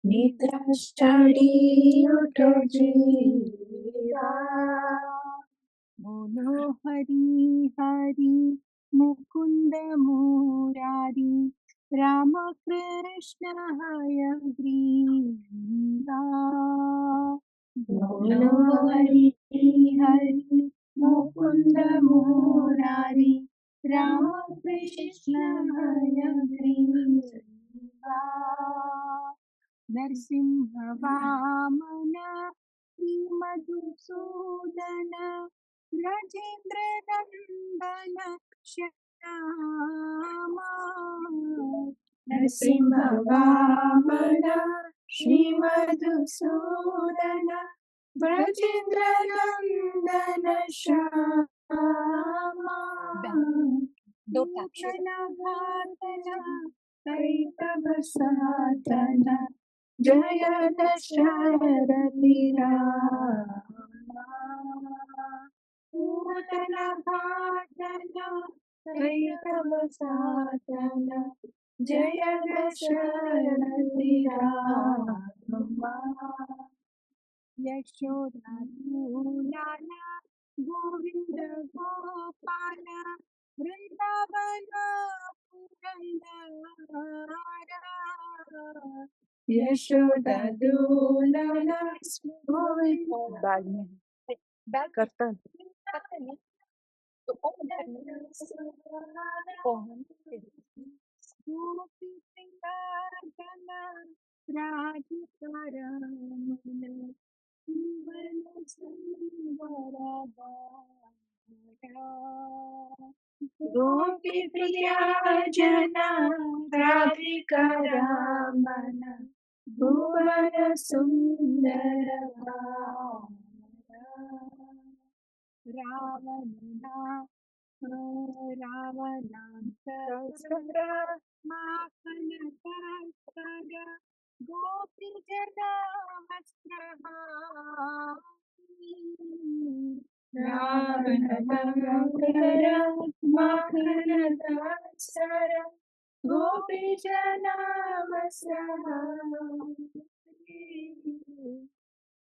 निद्राश्चरी उठो जीवा, बोलो हरि हरि मुकुंद मुरारी, राम कृष्ण हयग्रीवा। बोलो हरि हरि मुकुंद मुरारी, राम कृष्ण हयग्रीवा। नरसिंह वामन श्री मधुसूदन, ब्रजेंद्र नंदन श्यामा। नरसिंह वामन श्री मधुसूदन, ब्रजेंद्र नंदन श्यामा। नूतन घातन कैतव साधन, जय दशरथि रामा। नूतन घातन कैतव साधन, जय दशरथि रामा। यशोदा दूलाल गोविंद गोपाल, वृंदावन पुरंदरा। यशोदा दूलाल गोविंद बैग में बैग करता है तो गोपी प्रियजन राधिका रमण, जीवन सुंदर बाला। गोपी प्रियजन राधिका रमण, भुवन सुंदर बाला। रावणांतर माखन तस्कर, गोपी जना वस्त्रहारी। रावणांतर माखन तस्कर, गोपी जना वस्त्रहारी।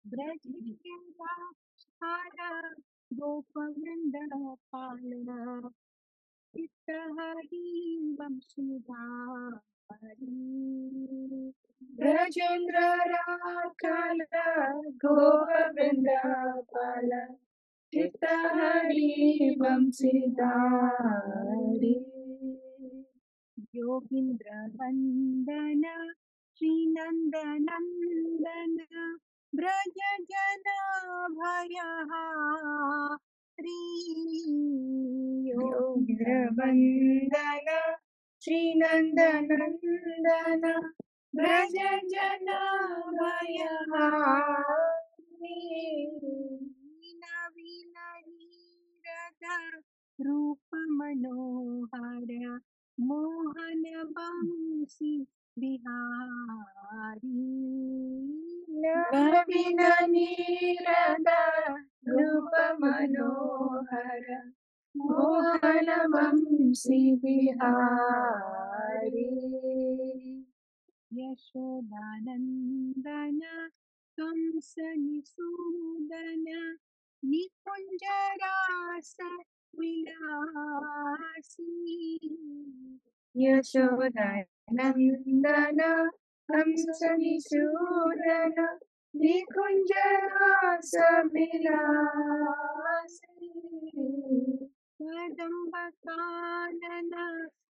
ब्रज के दासहारा गोप वृंद पालना, चित्तहरि वंशीधारी। ब्रजेंद्र राखाल गोप वृंद पाल, चित्तहरि वंशीधारी। योगींद्र वंदन श्री नंद नंदन, ब्रज जन भयहारी। योगींद्र वंदन श्री नंद नंदन, ब्रज जन भयहारी। नवीन नीरद रूप मनोहर, मोहन बंसी बिहारी। नवीन नीरद रूप मनोहर, मोहन बंसी बिहारी। यशोदानंदन कंस निसूदन, निकुंज रास विलासी। यशोदानंदन कंस निसूदन, निकुंज रास विलासी। कदम्ब कानन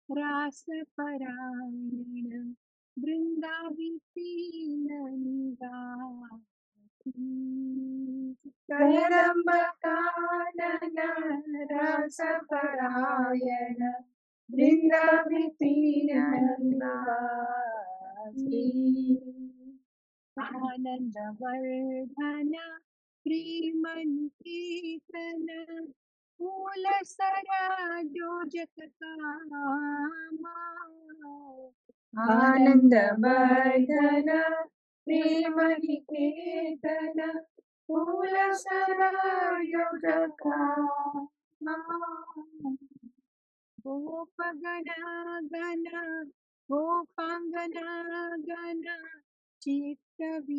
रास परायण, वृंदावितीन निवासी। कदम्ब कानन रस परायण, वृंदावितीन निवासी। आनंद वर्धन प्रेम निकेतन, फूल सराजोजक कामा। आनंद वर्धन प्रेम निकेतन, फूल सराजोजक कामा। गोपगणा गणा गोपाङ्गना गणा चित्तविनोदन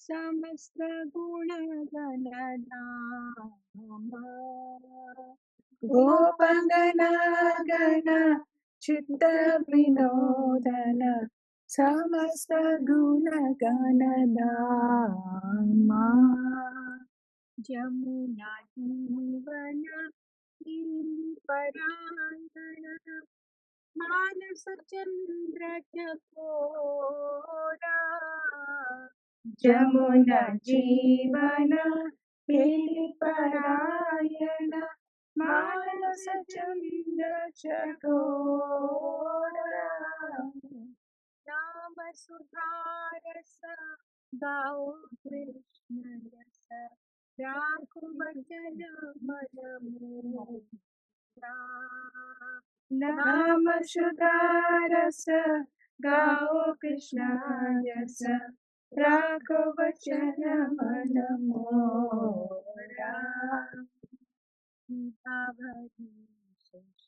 समस्त गुणगणधामा गोपगणा गण चित्त विनोदन समस्त गुण गणधामा जमुना जीवन परायण मानस चंद्र चकोरा जमुना जीवन परायण मानस चंद्र चकोरा नाम सुधारस गाओ कृष्ण रस राखो वचन मन मोरा नाम सुधारस गाओ कृष्ण रस राखो वचन मन मोरा भावरी शेष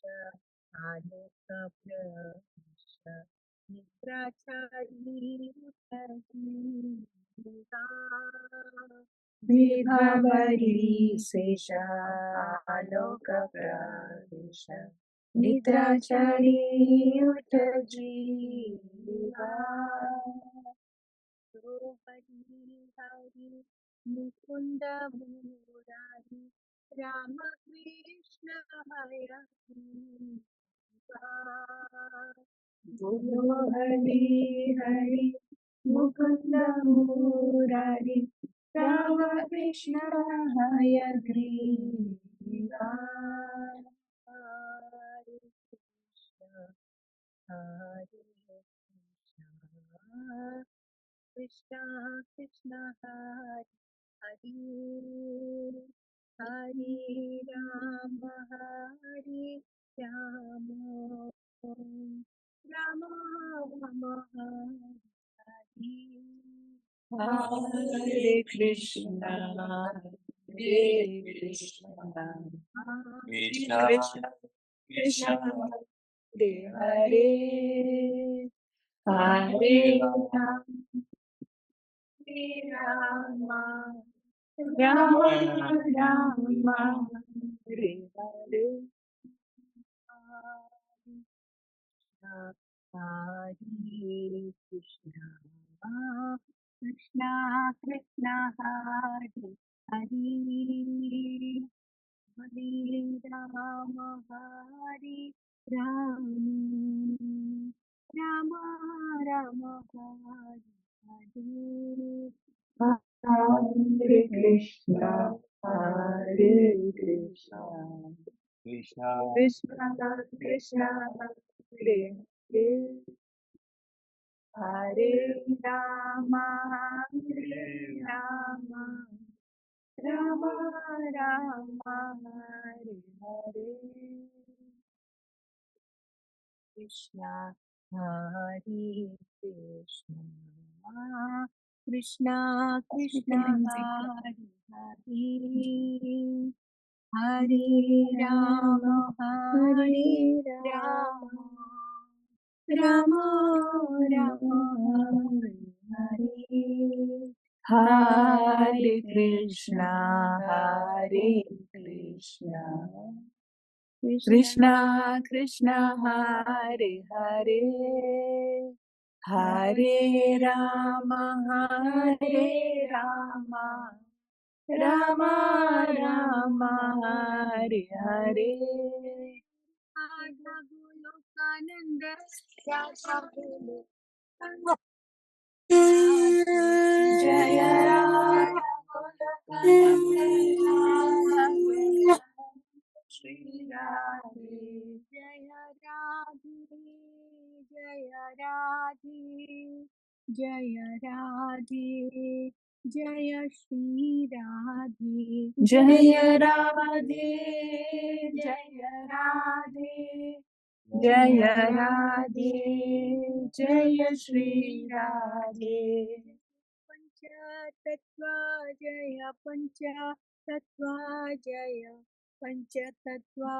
आलोक प्रवेश निद्राचारी उठीगा विभावरी शेषालोक प्रवेश निद्राचरी उठ जीवा द्रौपदी हरि मुकुंद मुरारी राम कृष्ण हरे बोलो हरि हरि मुकुंद मुरारी राम कृष्ण हय ग्रीवा हरे कृष्ण कृष्ण हरे हरे हरे हरे राम राम राम हरे हरे कृष्णा हरे कृष्णा कृष्ण कृष्ण हरे हरे हरे राम हरे राम राम राम हरे हरे हरे कृष्णा कृष्णा कृष्णा हरे हरे हरे राम हरे राम राम राम हरे कृष्णा हरे कृष्णा Krishna, कृष्णा कृष्णा हरे हरे हरे राम हरे राम राम राम हरे हरे कृष्णा हरे कृष्णा कृष्णा कृष्णा हरे हरे हरे राम हरे राम राम राम हरे हरे कृष्णा हरे कृष्णा कृष्णा कृष्णा हरे हरे हरे राम राम राम हरे हरे आधा गोलोकानंद राधा गोलोक जय राम श्री राधे जय राधे जय राधे जय राधे जय श्री राधे जय राधे जय राधे जय राधे जय श्री राधे पंच तत्व जय पंच तत्व जय पञ्चतत्त्वा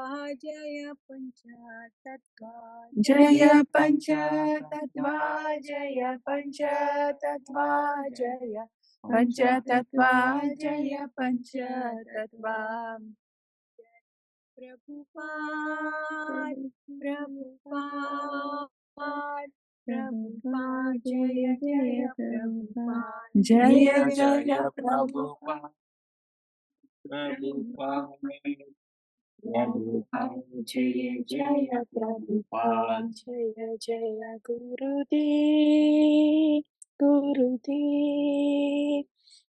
जय पञ्चतत्त्वा जय पञ्चतत्त्वा जय पञ्चतत्त्वा जय पञ्चतत्त्वा जय पञ्चतत्त्वा प्रभुपाद प्रभुपाद प्रभुपाद जय जय प्रभुपाद जय जय प्रभुपाद Prabhupada, प्रभुपाद जय जय प्रभुपाद जय जय गुरुदेव गुरुदेव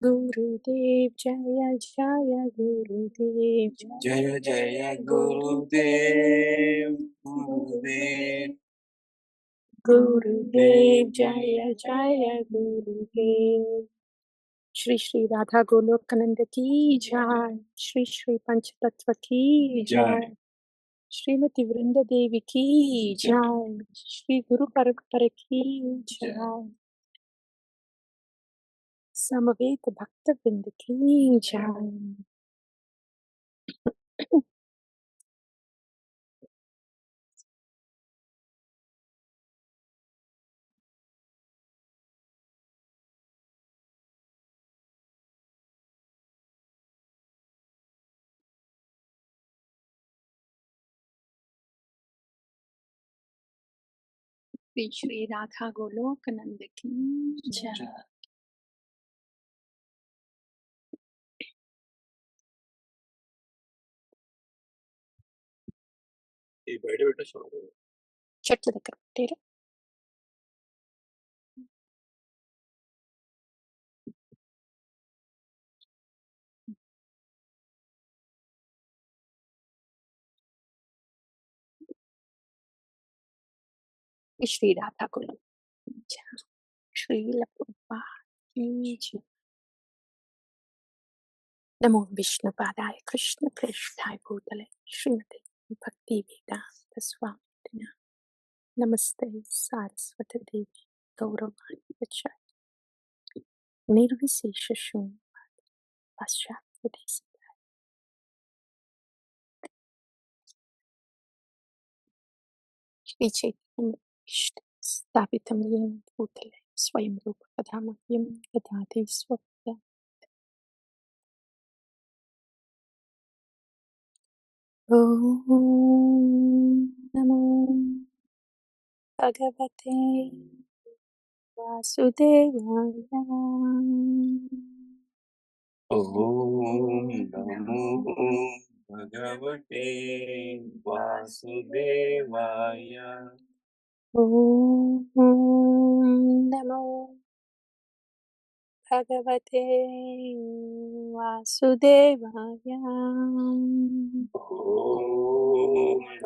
गुरुदेव जय जय गुरुदेव Jaya Jaya गुरुदेव Gurudev, गुरुदेव Gurudev, गुरुदेव जय जय गुरुदेव श्री श्री राधा गोलोकनंद की जय श्री श्री पंचतत्व की जय श्रीमती वृंद देवी की जय श्री गुरु परंपरा की जय समवेत भक्त वृंद की जय श्री श्री राधा गोलोकनंद की जय चट तेरे श्री राधा गोलोकनंद की जय श्री प्रभुपाद की जय नमो विष्णुपादाय कृष्ण प्रेष्ठाय भूतले श्रीमते भक्ति वेदांत स्वामी नमस्ते सारस्वती देवी गौरवाणी प्रचार निर्विशेष शून्य पाश्चात्य देश श्री चैतन्य स्थापितं येन भूतले स्वयं रूप कथा मह्यं ददाति स्वपदा ॐ नमो भगवते वासुदेवाय Om Namo Bhagavate Vasudevaya. ॐ नमो भगवते वासुदेवाय Om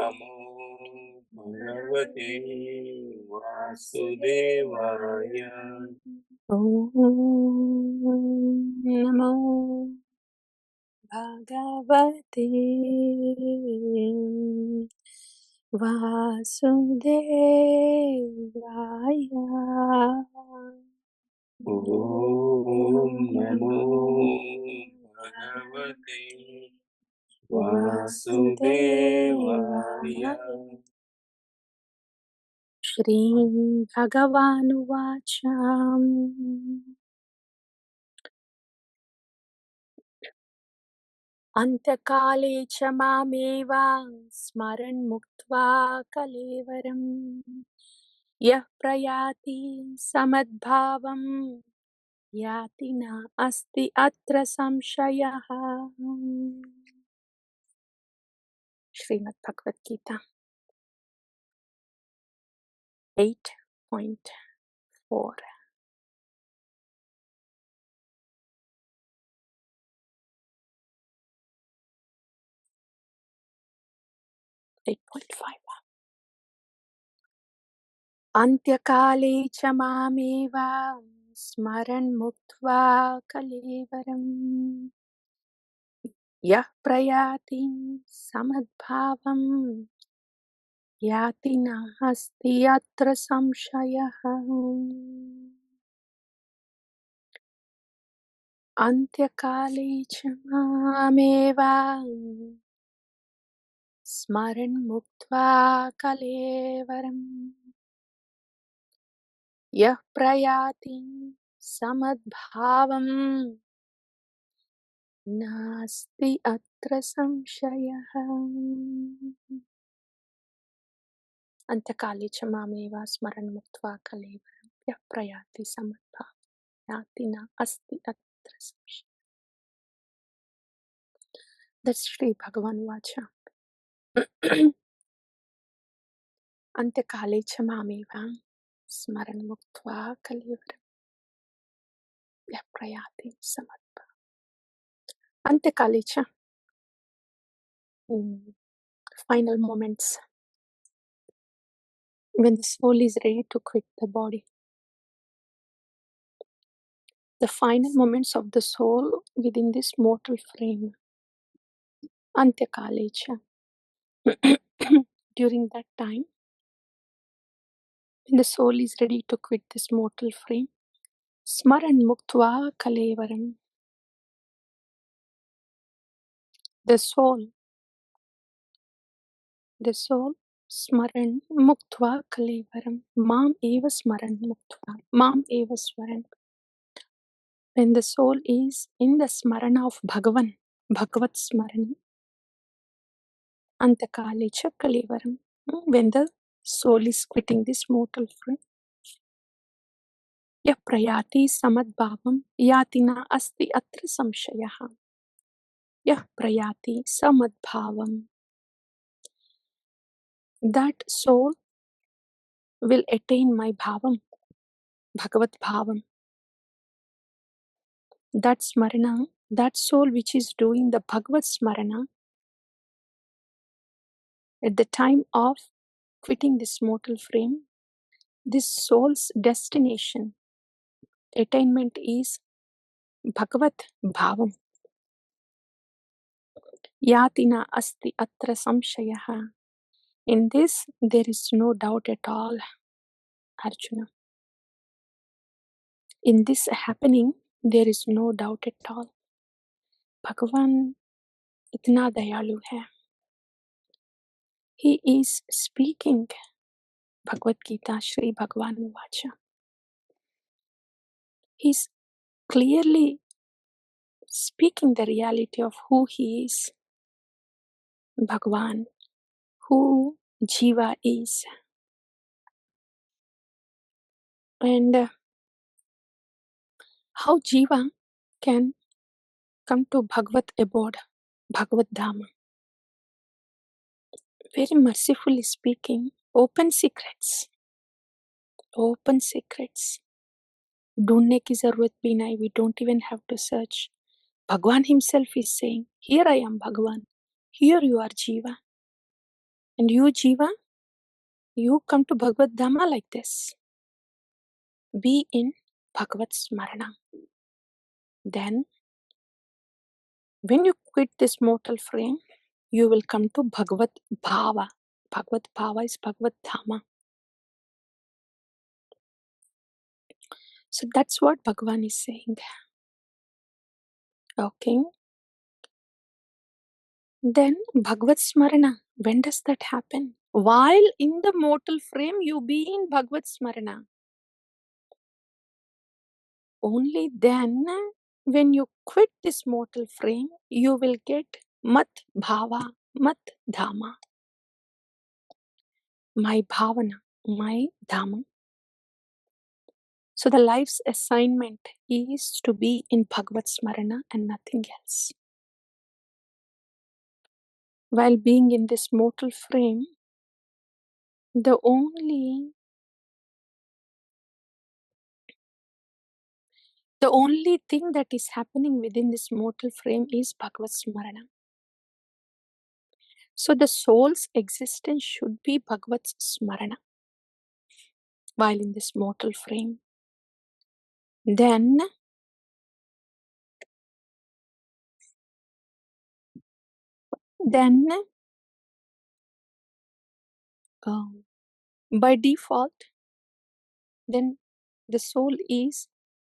Namo Bhagavate Vasudevaya. ॐ नमो भगवते वासुदेवाय Om Namo Bhagavate वासुदेवाय Vasudevaya. श्री भगवानुवाच अन्तकाले च मामेव स्मरन् मुक्त्वा कलेवरम् यः प्रयाति समद्भावं याति नास्ति अत्र संशयः श्रीमद् भगवत गीता 8.4 8.5 अन्त्यकाले च मामेव स्मरन् मुक्त्वा कलेवरम् यः प्रयाति समद्भावं याति नास्ति अत्र संशयः अन्त्यकाले च मामेव smaran muktvā kalevaram yah prayāti samad-bhāvaṁ nāsty atra saṁśayaḥ. anta-kāle ca māmeva smaran muktvā kalevaram yah prayāti samad-bhāvaṁ yāti nāsty atra saṁśayaḥ. That's Sri Bhagavan Vacha. anta-kāle ca māmeva smaran muktvā kalevaram yah prayāti samad-bhāvaṁ. anta-kāle ca final moments when the soul is ready to quit the body. The final moments of the soul within this mortal frame. anta-kāle ca. During that time, when the soul is ready to quit this mortal frame, smaran muktvā kalevaram. The soul, smaran muktvā kalevaram. Mam eva smaran muktvā. Mam eva smaran. When the soul is in the smarana of Bhagavan, Bhagavat smarana, anta-kāle ca kalevaram. When the soul is quitting this mortal frame, yah prayāti samad-bhāvaṁ yāti nāsty atra saṁśayaḥ. Yah prayāti samad-bhāvaṁ. That soul will attain my bhavam, Bhagavat-Bhāvam. That smarana, that soul which is doing the Bhagavat smarana at the time of quitting this mortal frame, this soul's destination, attainment is Bhagavat-Bhāvam. Yāti nāsty atra saṁśayaḥ. In this, there is no doubt at all, Arjuna. In this happening, there is no doubt at all. Bhagavan itna dayalu hai. He is speaking Bhagavad Gita, Sri Bhagavan Vacha. He is clearly speaking the reality of who he is, Bhagavan, who jīva is. And how jīva can come to Bhagavat abode, Bhagavat-Dhamma. Very mercifully speaking, open secrets. Open secrets. ढूंढने की जरूरत भी नहीं. We don't even have to search. Bhagavan himself is saying, here I am Bhagavan. Here you are Jīva. And you Jīva, you come to Bhagavat-Dhamma like this. Be in Bhagavat Smarana. Then, when you quit this mortal frame, you will come to Bhagavat-Bhāva. Bhagavat-Bhāva is Bhagavat-Dhamma. So that's what Bhagavan is saying. Okay. Then Bhagavat Smarana. When does that happen? While in the mortal frame, you be in Bhagavat Smarana. Only then, when you quit this mortal frame, you will get mad-bhāvaṁ, mad-dhamma. My bhavana, my dhamma. So the life's assignment is to be in Bhagavat Smarana and nothing else. While being in this mortal frame, the only thing that is happening within this mortal frame is Bhagavat Smarana. So the soul's existence should be Bhagavat Smarana while in this mortal frame. Then by default, then the soul is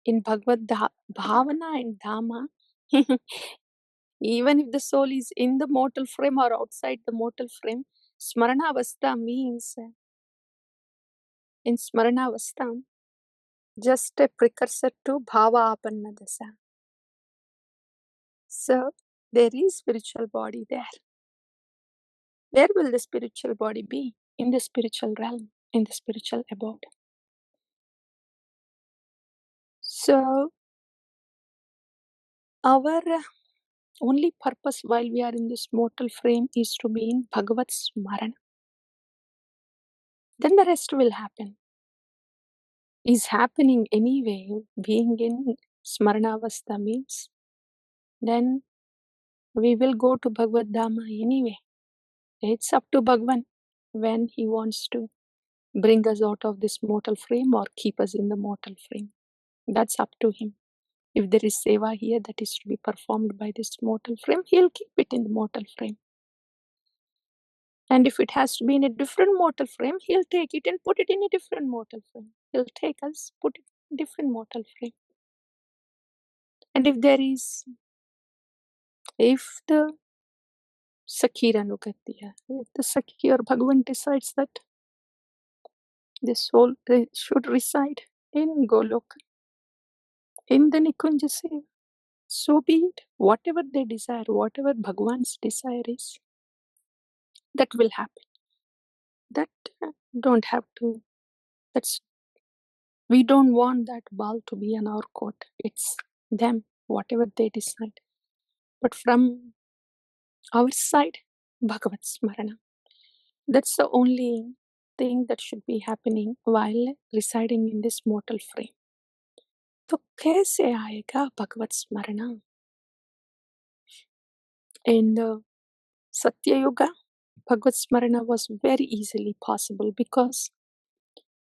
in Bhagavad Bhavana and Dhamma Even if the soul is in the mortal frame or outside the mortal frame, Smarana Avastha means, in Smarana Avastha, just a precursor to Bhava Apanna Dasa. So there is spiritual body there. Where will the spiritual body be? In the spiritual realm, in the spiritual abode. So our only purpose while we are in this mortal frame is to be in Bhagavat Smaran. Then the rest will happen. Is happening anyway. Being in Smaranavastha means then we will go to Bhagavad-Bhāva anyway. It's up to Bhagavan when he wants to bring us out of this mortal frame or keep us in the mortal frame. That's up to him. If there is seva here that is to be performed by this mortal frame, he'll keep it in the mortal frame. And if it has to be in a different mortal frame, he'll take it and put it in a different mortal frame. He'll take us, put it in a different mortal frame. And if the Sakhiranugatiya, if the Sakhi or Bhagavan decides that the soul should reside in Goloka, in the Nikunja Seva, so be it. Whatever they desire, whatever Bhagavan's desire is, that will happen. That don't have to, we don't want that ball to be on our court. It's them, whatever they decide. But from our side, Bhagavat Smarana. That's the only thing that should be happening while residing in this mortal frame. तो कैसे आएगा भगवत स्मरण? In the Satya Yuga, Bhagavat Smarana was very easily possible because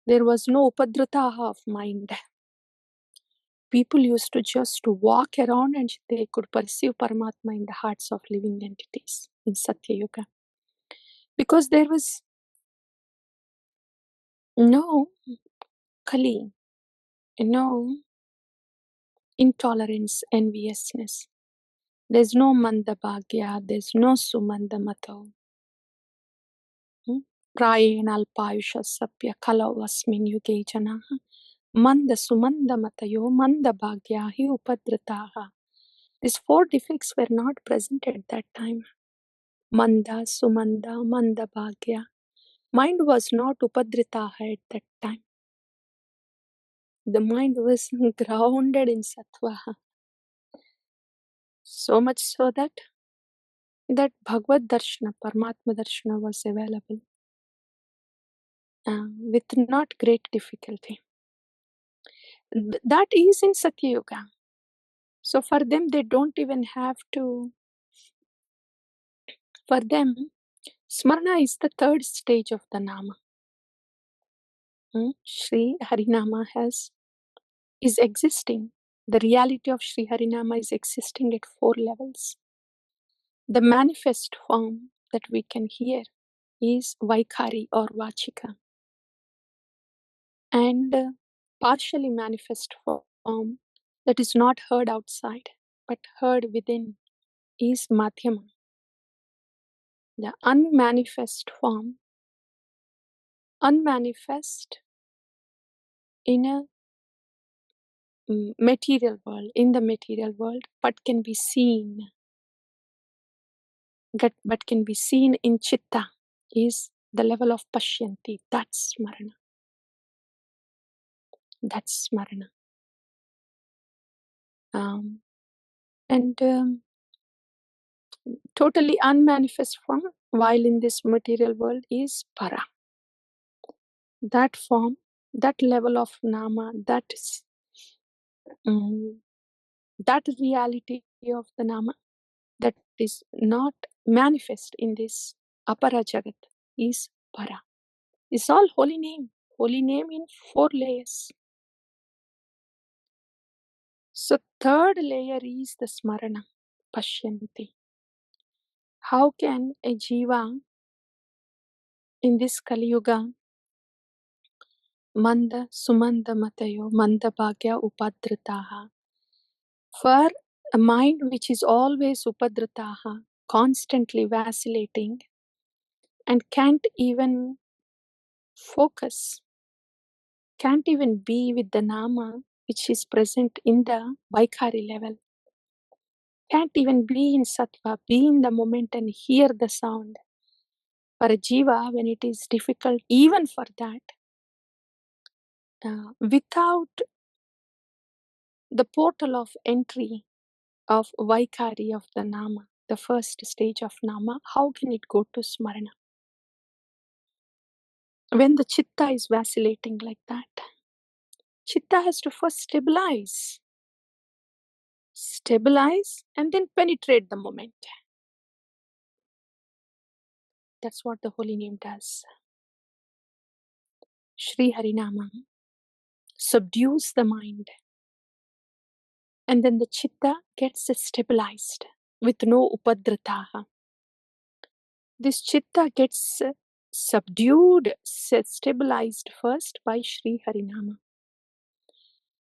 there was no upadrataha of mind. People used to just walk around and they could perceive Paramatma in the hearts of living entities in Satya Yuga. Because there was no kali, no intolerance, enviousness. There's no mad-bhāvaṁ, there's no sumandamato. Prayena alpāyushasapya kalavasmin yuge janaha manda sumandamatayo mad-bhāvaṁ hi upadrataha. These four defects were not present at that time. Manda, sumanda, mad-bhāvaṁ. Mind was not upadritaha at that time. The mind was grounded in sattva. So much so that Bhagavad Darshana, Paramatma Darshana was available with not great difficulty. That is in Satya Yuga. So for them, they don't even have to, for them, Smarana is the third stage of the Nāma. Sri Harinama is existing. The reality of Sri Harinama is existing at 4 levels. The manifest form that we can hear is Vaikhari or Vachika. And partially manifest form that is not heard outside but heard within is Madhyama. The unmanifest form, unmanifest in a material world, in the material world, but can be seen, but can be seen in Chitta, is the level of Pashyanti. That's Smarana. That's Smarana. And totally unmanifest form, while in this material world, is Para. That form, that level of Nāma, that reality of the Nāma that is not manifest in this Apara Jagat is Para. It's all holy name in 4 layers. So third layer is the Smarana, Pashyanti. How can a Jiva in this Kali Yuga Manda Sumanda Matayo Manda Bhagya Upadrataha, for A mind which is always upadrataha, constantly vacillating, and can't even focus, can't even be with the Nāma which is present in the Vaikhari level, can't even be in sattva, be in the moment and hear the sound. For a jiva, when it is difficult, even for that, without the portal of entry of Vaikhari of the Nāma, the first stage of Nāma, how can it go to Smarana? When the chitta is vacillating like that, chitta has to first stabilize and then penetrate the moment. That's what the holy name does. Shri Harinama subdues the mind, and then the chitta gets stabilized with no upadrataha. This chitta gets subdued, stabilized first by Shri Harinama.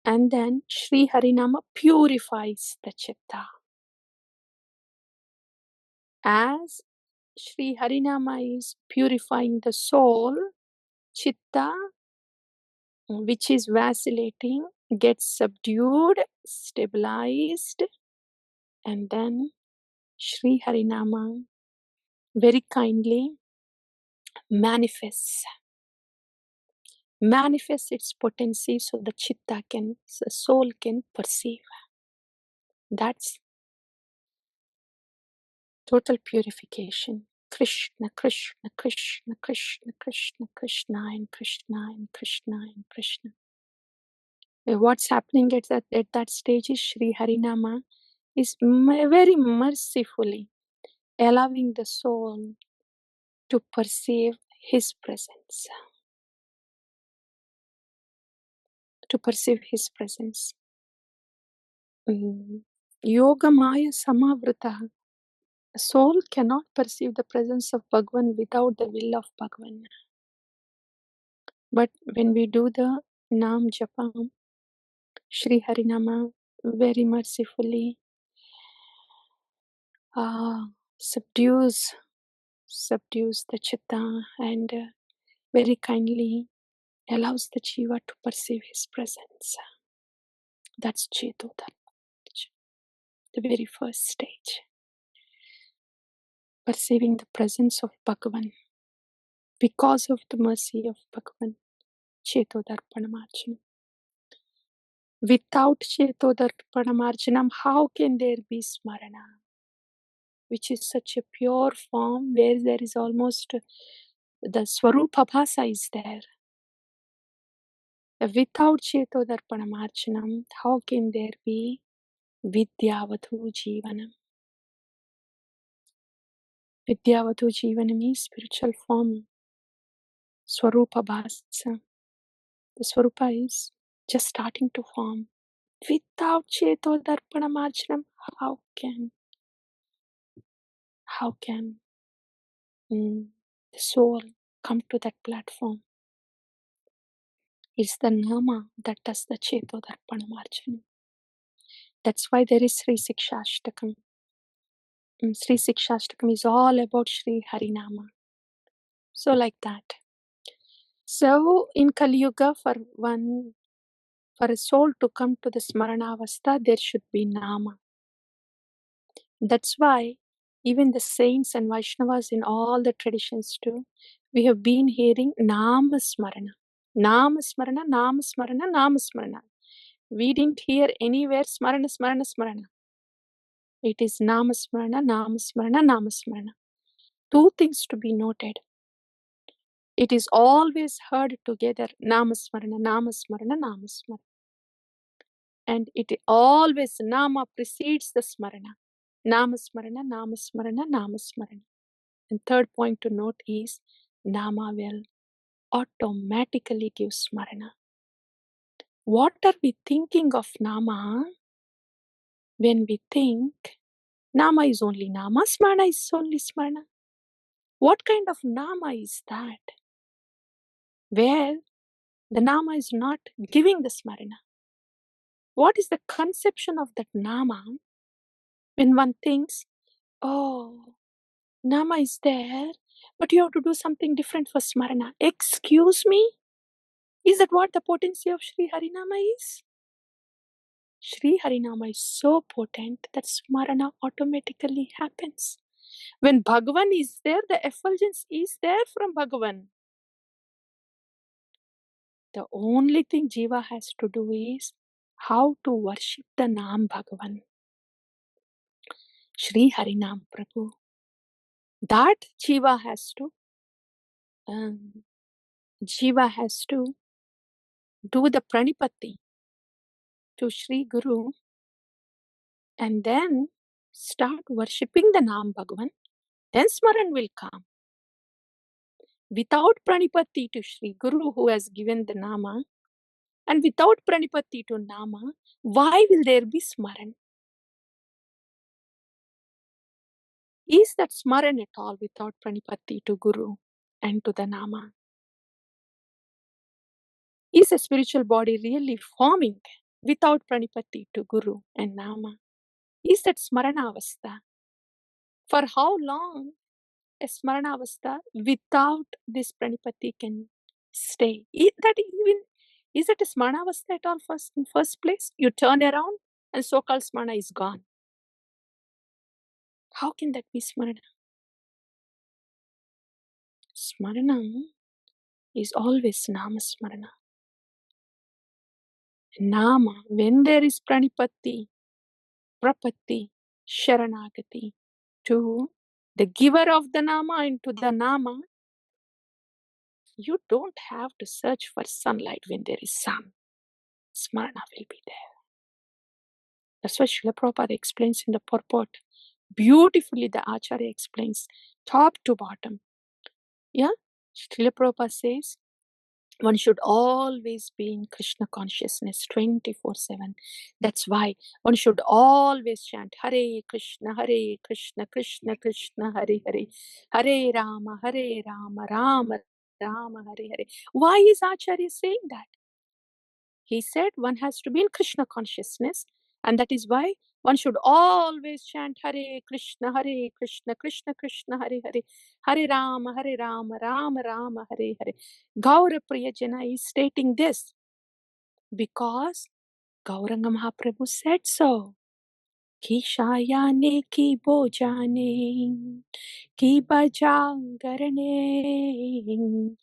And then Shri Harinama purifies the chitta. As Shri Harinama is purifying the soul, chitta, which is vacillating, gets subdued, stabilized, and then Shri Harinama very kindly manifests its potency so the chitta can, the soul can perceive. That's total purification. Krishna, Krishna, Krishna, Krishna, Krishna, Krishna, and Krishna, and Krishna, and Krishna. What's happening at that stage is Shri Harinama is very mercifully allowing the soul to perceive his presence. To perceive his presence. Yoga Maya Samavrata. A soul cannot perceive the presence of Bhagavan without the will of Bhagavan. But when we do the Nam Japam, Shri Harinama very mercifully subdues the chitta and very kindly allows the jiva to perceive his presence. That's Chetodharma, the very first stage. Perceiving the presence of Bhagavan because of the mercy of Bhagavan. Chetodharpanamarjanam. Without Chetodharpanamarjanam, how can there be Smarana? Which is such a pure form where there is almost the Swarupabhasa is there. Without Chetodharpanamarjanam, how can there be Vidyavadhu Jivanam? Vidyavadhu Jivanam is spiritual form. Swarupabhasa. The Swarupa is just starting to form. Without Chetodharpanamarjanam, how can the soul come to that platform? It's the Nāma that does the Chetodharpanamarjanam. That's why there is Sri Sikshashtakam. Sri Sikshashtakam is all about Shri Harinama. So like that. So in Kali Yuga, for a soul to come to the Smaranavastha, there should be Nāma. That's why even the saints and Vaishnavas in all the traditions too, we have been hearing Nāma Smarana. Nāma Smarana, Nāma Smarana, Nāma Smarana. We didn't hear anywhere Smarana, Smarana, Smarana. It is Nāma Smarana, Nāma Smarana, Nāma Smarana. Two things to be noted. It is always heard together, Nāma Smarana, Nāma Smarana, Nāma Smarana. And it always, Nāma precedes the Smarana. Nāma Smarana, Nāma Smarana, Nāma Smarana. And third point to note is, Nāma will automatically give Smarana. What are we thinking of Nāma when we think Nāma is only Nāma, Smarana is only Smarana? What kind of Nāma is that? Where the Nāma is not giving the Smarana. What is the conception of that Nāma When one thinks, oh, Nāma is there, but you have to do something different for Smarana. Excuse me? Is that what the potency of Sri Harinama is? Sri Harinama is so potent that Smarana automatically happens. When Bhagavan is there, the effulgence is there from Bhagavan. The only thing Jiva has to do is how to worship the Naam Bhagavan. Sri Harinam Prabhu. That Jiva has to do the pranipatti to Sri Guru and then start worshipping the Naam Bhagavan. Then Smaran will come. Without pranipatti to Sri Guru who has given the Nama and without pranipatti to Nama, why will there be Smaran? Is that Smaran at all without pranipatti to Guru and to the Nama? Is a spiritual body really forming without pranipatti to Guru and Nama? Is that Smarana Avastha? For how long a Smarana Avastha without this pranipatti can stay? Is that a Smarana Avastha at all in first place? You turn around and so-called Smarana is gone. How can that be Smarana? Smarana is always Nama Smarana. Nama, when there is pranipatti, prapatti, sharanagati to the giver of the Nama and to the Nama, you don't have to search for sunlight when there is sun. Smarana will be there. That's what Srila Prabhupada explains in the purport. Beautifully, the Acharya explains top to bottom. Yeah, Srila Prabhupada says, one should always be in Krishna consciousness 24/7. That's why one should always chant Hare Krishna, Krishna Krishna, Hare Hare, Hare Rama, Rama Rama, Hare Hare. Why is Acharya saying that? He said one has to be in Krishna consciousness, and that is why one should always chant Hare Krishna, Krishna Krishna, Hare Hare, Hare Rama, Rama Rama, Hare Hare. Gaura Priyajana is stating this because Gauranga Mahaprabhu said so. Ki shayane ki bojane ki bajangarane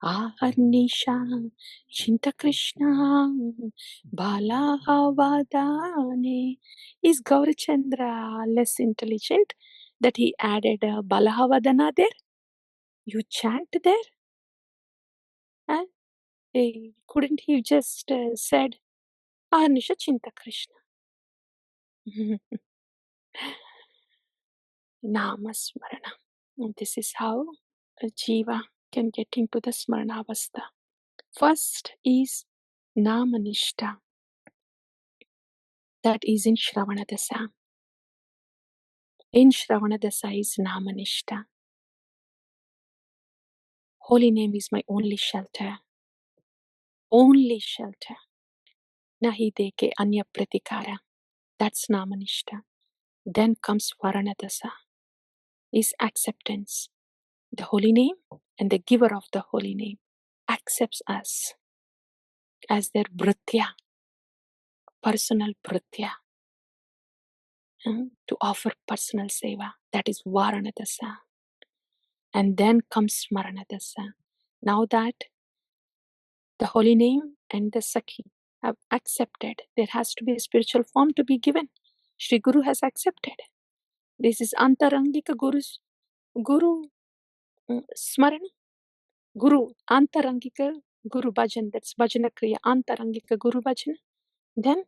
aharnisha chinta Krishna balahavadane. Is Gaurachandra less intelligent that he added balahavadana there? You chant there? Huh? Couldn't he just said aharnisha chinta Krishna? Nāma Smarana. This is how a jiva can get into the Smarana Avastha. First is Nāma Nishta. That is in Shravana Dasa. In Shravana Dasa is Nāma Nishta. Holy name is my only shelter. Only shelter. Nahi deke anya pratikara. That's Nāma Nishta. Then comes Varana Dasa. Is acceptance. The holy name and the giver of the holy name accepts us as their bhritya, personal bhritya, to offer personal seva. That is Varana Dasa. And then comes Smarana Dasa. Now that the holy name and the Sakhi have accepted, there has to be a spiritual form to be given. Shri Guru has accepted. This is Antarangika Guru Smarana. Guru, Antarangika Guru Bhajan. That's Bhajana Kriya. Antarangika Guru Bhajan. Then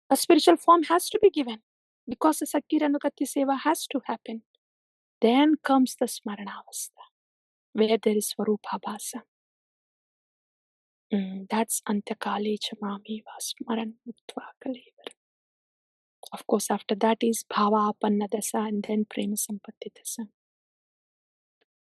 a spiritual form has to be given because the Sakiranukati Seva has to happen. Then comes the Smarana Avastha, where there is Swarupabhasa. That's anta-kāle chamami smaran muktvā kalevaram. Of course, after that is bhava apanna dasa and then prema sampatti dasa.